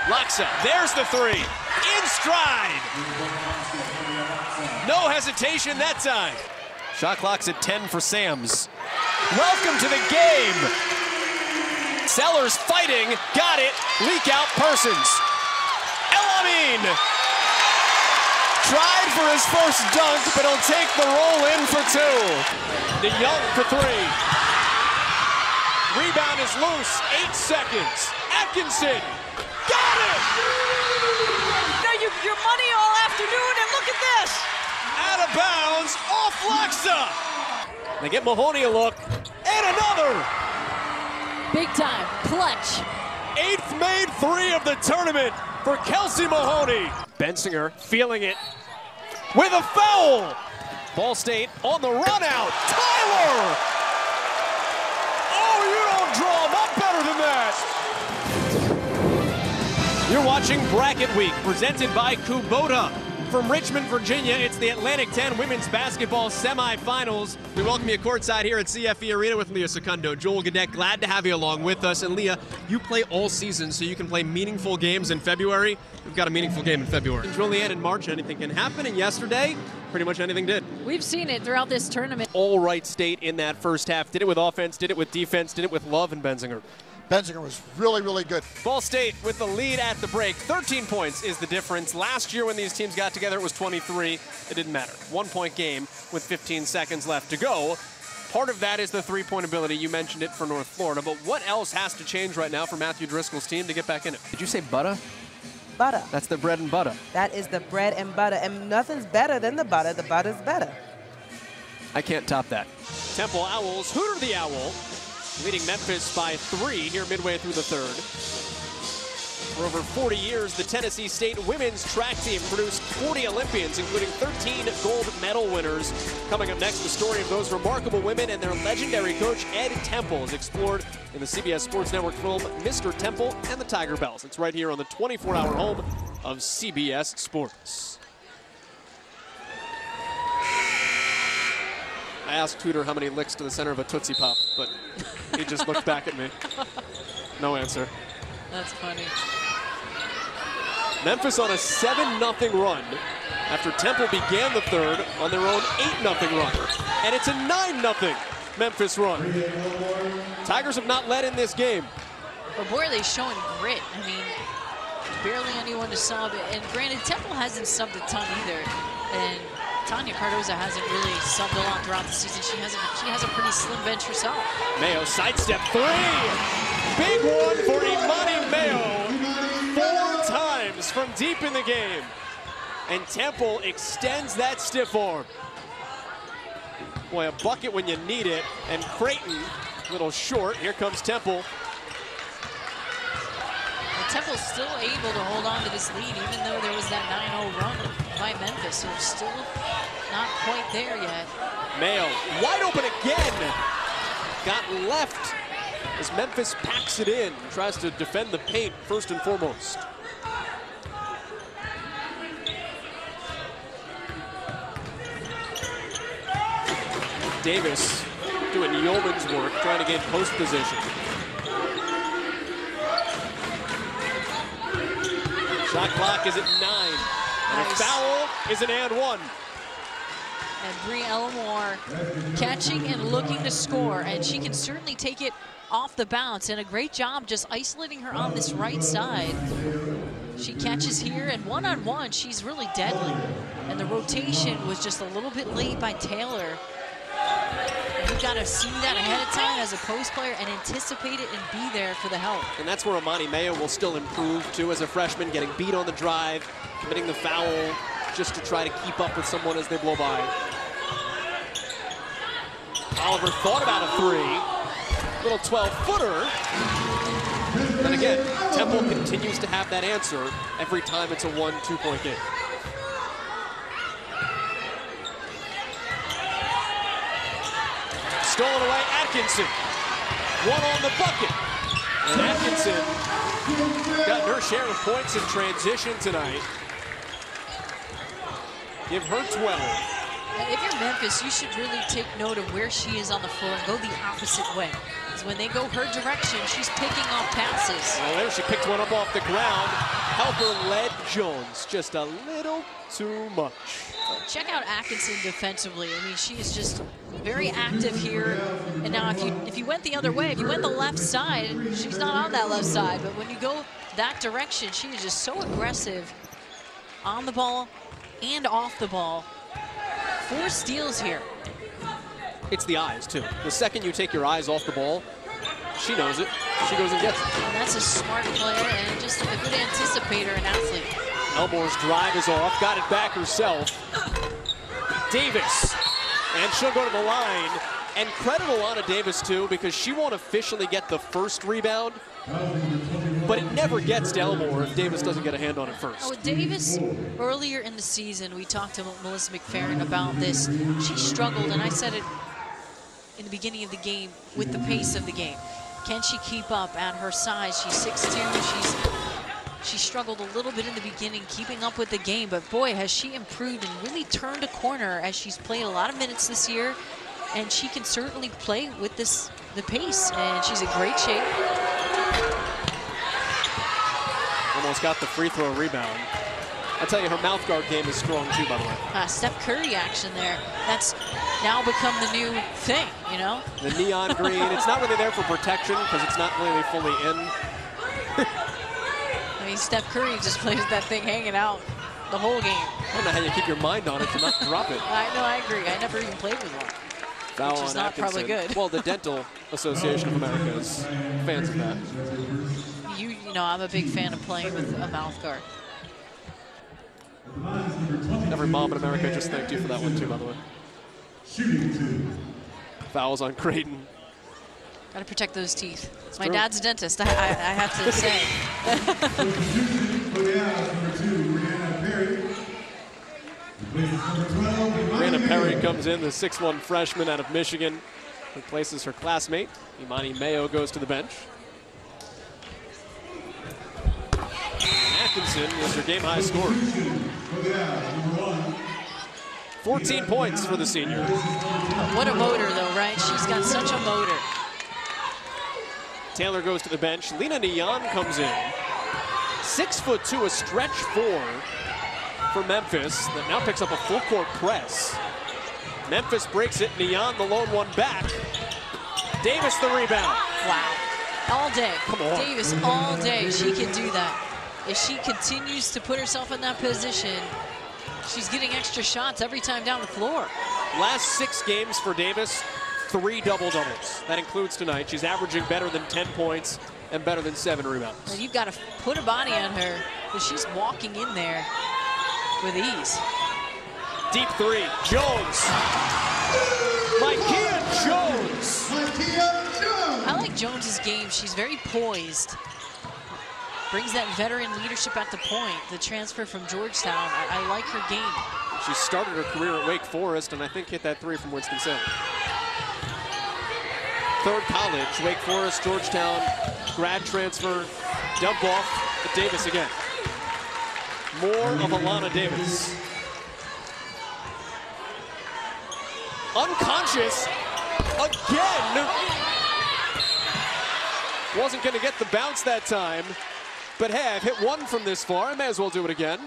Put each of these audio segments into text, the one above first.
Laxa, there's the three. In stride. No hesitation that time. Shot clock's at 10 for Sams. Welcome to the game. Sellers fighting, got it. Leak out Persons. El-Amin tried for his first dunk, but he'll take the roll in for two. DeYoung for three. Rebound is loose, 8 seconds. Atkinson, got it! Your money all afternoon, and look at this! Out of bounds, off Laxa. They get Mahoney a look, and another! Big time, clutch. 8th made three of the tournament for Kelsey Mahoney. Bensinger feeling it with a foul. Ball State on the run out. Tyler! Oh, you don't draw them up better than that. You're watching Bracket Week, presented by Kubota. From Richmond, Virginia, it's the Atlantic 10 Women's Basketball Semifinals. We welcome you courtside here at CFE Arena with Leah Secundo. Joel Gadet, glad to have you along with us. And Leah, you play all season, so you can play meaningful games in February. We've got a meaningful game in February. In Juliet in March, anything can happen, and yesterday, pretty much anything did. We've seen it throughout this tournament. All right State in that first half. Did it with offense, did it with defense, did it with Love and Bensinger. Bensinger was really, really good. Ball State with the lead at the break. 13 points is the difference. Last year when these teams got together, it was 23. It didn't matter. 1-point game with 15 seconds left to go. Part of that is the three-point ability. You mentioned it for North Florida, but what else has to change right now for Matthew Driscoll's team to get back in it? Did you say butter? Butter. That's the bread and butter. That is the bread and butter, and nothing's better than the butter. The butter's better. I can't top that. Temple Owls, Hooter the Owl, leading Memphis by 3 here midway through the third. For over 40 years, the Tennessee State women's track team produced 40 Olympians, including 13 gold medal winners. Coming up next, the story of those remarkable women and their legendary coach, Ed Temple, is explored in the CBS Sports Network film, Mr. Temple and the Tiger Bells. It's right here on the 24-hour home of CBS Sports. I asked Tudor how many licks to the center of a Tootsie Pop, but he just looked back at me. No answer. That's funny. Memphis on a 7-0 run after Temple began the third on their own 8-0 run. And it's a 9-0 Memphis run. Tigers have not led in this game. But boy, are they showing grit. I mean, barely anyone to sub. And granted, Temple hasn't subbed a ton either. And Tanya Cardoza hasn't really subbed a lot throughout the season. She has a pretty slim bench herself. Mayo sidestep three. Big one for Imani Mayo. 4 times from deep in the game. And Temple extends that stiff arm. Boy, a bucket when you need it. And Creighton, a little short. Here comes Temple. Temple's still able to hold on to this lead, even though there was that 9-0 run by Memphis. So still not quite there yet. Mayo wide open again. Got left as Memphis packs it in. Tries to defend the paint first and foremost. Davis doing yeoman's work, trying to gain post position. Shot clock is at 9. And a foul is an and one. And Bri Elmore catching and looking to score, and she can certainly take it off the bounce, and a great job just isolating her on this right side. She catches here, and one-on-one, she's really deadly. And the rotation was just a little bit late by Taylor. And you've got to see that ahead of time as a post player and anticipate it and be there for the help. And that's where Imani Mayo will still improve too as a freshman, getting beat on the drive, committing the foul just to try to keep up with someone as they blow by. Oliver thought about a three. Little 12-footer. And again, Temple continues to have that answer every time it's a 1-2-point game. Stolen away, Atkinson. One on the bucket. And Atkinson got her share of points in transition tonight. Give her 12. If you're Memphis, you should really take note of where she is on the floor and go the opposite way. Hawkins, when they go her direction, she's picking off passes. Well, there she picked one up off the ground. Helper led Jones just a little too much. Check out Atkinson defensively. I mean, she is just very active here. And now if you went the other way, if you went the left side, she's not on that left side. But when you go that direction, she is just so aggressive on the ball and off the ball. 4 steals here. It's the eyes, too. The second you take your eyes off the ball, she knows it. She goes and gets it. And that's a smart player and just a good anticipator and athlete. Elmore's drive is off, got it back herself. Davis, and she'll go to the line. And credit Alana Davis, too, because she won't officially get the first rebound, but it never gets to Elmore if Davis doesn't get a hand on it first. Oh, Davis, earlier in the season, we talked to Melissa McFerrin about this. She struggled, and I said it in the beginning of the game, with the pace of the game. Can she keep up at her size? She's 6'2", she struggled a little bit in the beginning, keeping up with the game, but boy, has she improved and really turned a corner as she's played a lot of minutes this year, and she can certainly play with the pace, and she's in great shape. Almost got the free throw rebound. I tell you, her mouth guard game is strong too, by the way. Steph Curry action there. That's now become the new thing, you know? The neon green, it's not really there for protection because it's not really fully in. I mean, Steph Curry just plays that thing hanging out the whole game. I don't know how you keep your mind on it to not drop it. I know, I agree. I never even played with one. Foul which is on not Atkinson. probably good. Well, the Dental Association of America is fans of that. You know, I'm a big fan of playing with a mouth guard. Every mom in America just thanked you for that one too, by the way. Fouls on Creighton. Got to protect those teeth. It's My true. dad's a dentist, I have to say. Brianna Perry comes in, the 6'1" freshman out of Michigan. Replaces her classmate. Imani Mayo goes to the bench. Atkinson is her game-high scorer. 14 points for the senior. What a motor, though, right? She's got such a motor. Taylor goes to the bench. Lena Neon comes in. 6'2", a stretch 4 for Memphis that now picks up a full-court press. Memphis breaks it. Neon, the lone one back. Davis, the rebound. Wow. All day. Come on. Davis, all day. She can do that. If she continues to put herself in that position, she's getting extra shots every time down the floor. Last 6 games for Davis, 3 double-doubles. That includes tonight. She's averaging better than 10 points and better than 7 rebounds. And you've got to put a body on her, because she's walking in there with ease. Deep 3, Jones. Micaiah Jones. I like Jones's game. She's very poised. Brings that veteran leadership at the point. The transfer from Georgetown, I like her game. She started her career at Wake Forest and I think hit that 3 from Winston-Salem. Third college, Wake Forest, Georgetown, grad transfer, dump off at Davis again. More of Alana Davis. Unconscious again. Wasn't going to get the bounce that time, but hey, I've hit 1 from this far. I may as well do it again.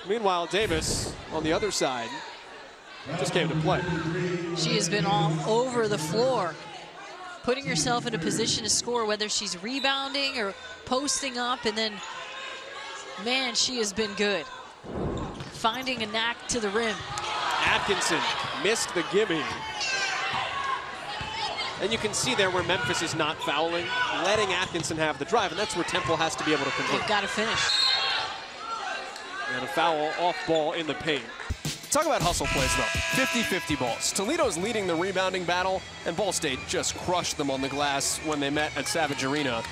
Meanwhile, Davis on the other side just came to play. She has been all over the floor, putting herself in a position to score, whether she's rebounding or posting up, and then, man, she has been good. Finding a knack to the rim. Atkinson missed the gimme. And you can see there where Memphis is not fouling, letting Atkinson have the drive, and that's where Temple has to be able to convert. They've got to finish. And a foul off ball in the paint. Talk about hustle plays, though. 50-50 balls. Toledo's leading the rebounding battle, and Ball State just crushed them on the glass when they met at Savage Arena.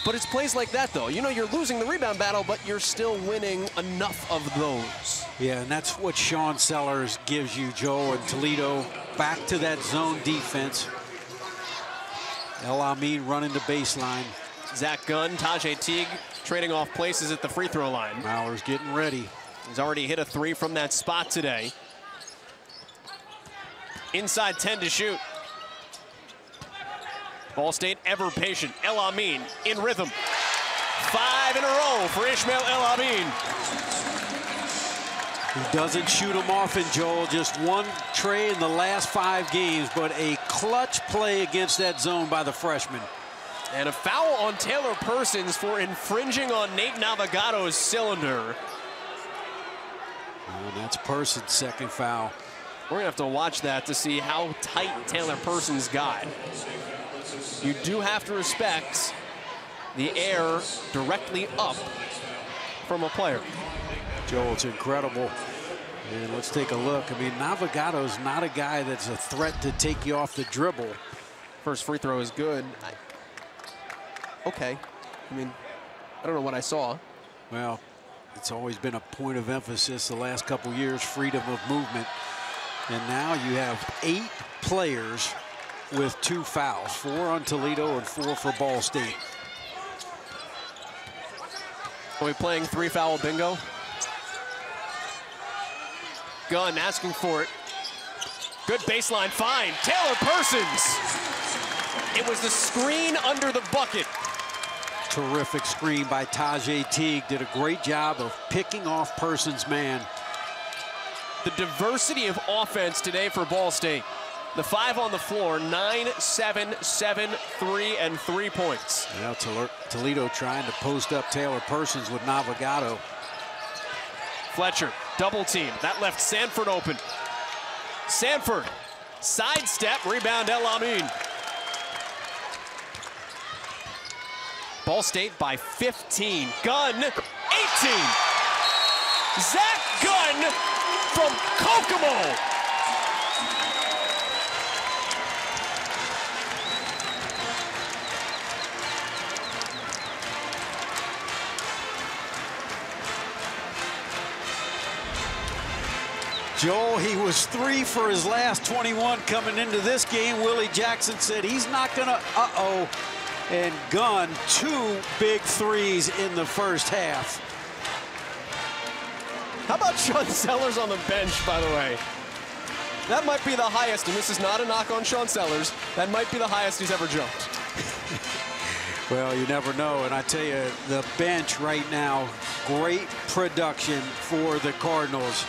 But it's plays like that, though. You know, you're losing the rebound battle, but you're still winning enough of those. Yeah, and that's what Sean Sellers gives you, Joe, and Toledo. Back to that zone defense. El Amin running the baseline. Zach Gunn, Tajay Teague trading off places at the free throw line. Mauler's getting ready. He's already hit a 3 from that spot today. Inside 10 to shoot. Ball State ever patient. El Amin in rhythm. 5 in a row for Ishmael El Amin. He doesn't shoot them often, Joel. Just one tray in the last 5 games, but a clutch play against that zone by the freshman. And a foul on Taylor Persons for infringing on Nate Navigato's cylinder. And that's Persons' second foul. We're going to have to watch that to see how tight Taylor Persons got. You do have to respect the air directly up from a player. Joel, it's incredible. And let's take a look. I mean, Navigato's not a guy that's a threat to take you off the dribble. First free throw is good. Okay. I mean, I don't know what I saw. Well, it's always been a point of emphasis the last couple years, freedom of movement. And now you have 8 players with 2 fouls, 4 on Toledo and 4 for Ball State. Are we playing 3-foul bingo? Gunn asking for it. Good baseline find. Taylor Persons. It was the screen under the bucket. Terrific screen by Tajay Teague. Did a great job of picking off Persons' man. The diversity of offense today for Ball State. The 5 on the floor, 9, 7, 7, 3, and 3 points. Now Toledo trying to post up Taylor Persons with Navigato. Fletcher, double team. That left Sanford open. Sanford, sidestep, rebound El Amin. Ball State by 15. Gunn, 18. Zach Gunn from Kokomo. Joel, he was 3 for his last 21 coming into this game. Willie Jackson said he's not gonna, and Gunn, 2 big threes in the first half. How about Sean Sellers on the bench, by the way? That might be the highest, and this is not a knock on Sean Sellers. That might be the highest he's ever jumped. Well, you never know, and I tell you, the bench right now, great production for the Cardinals.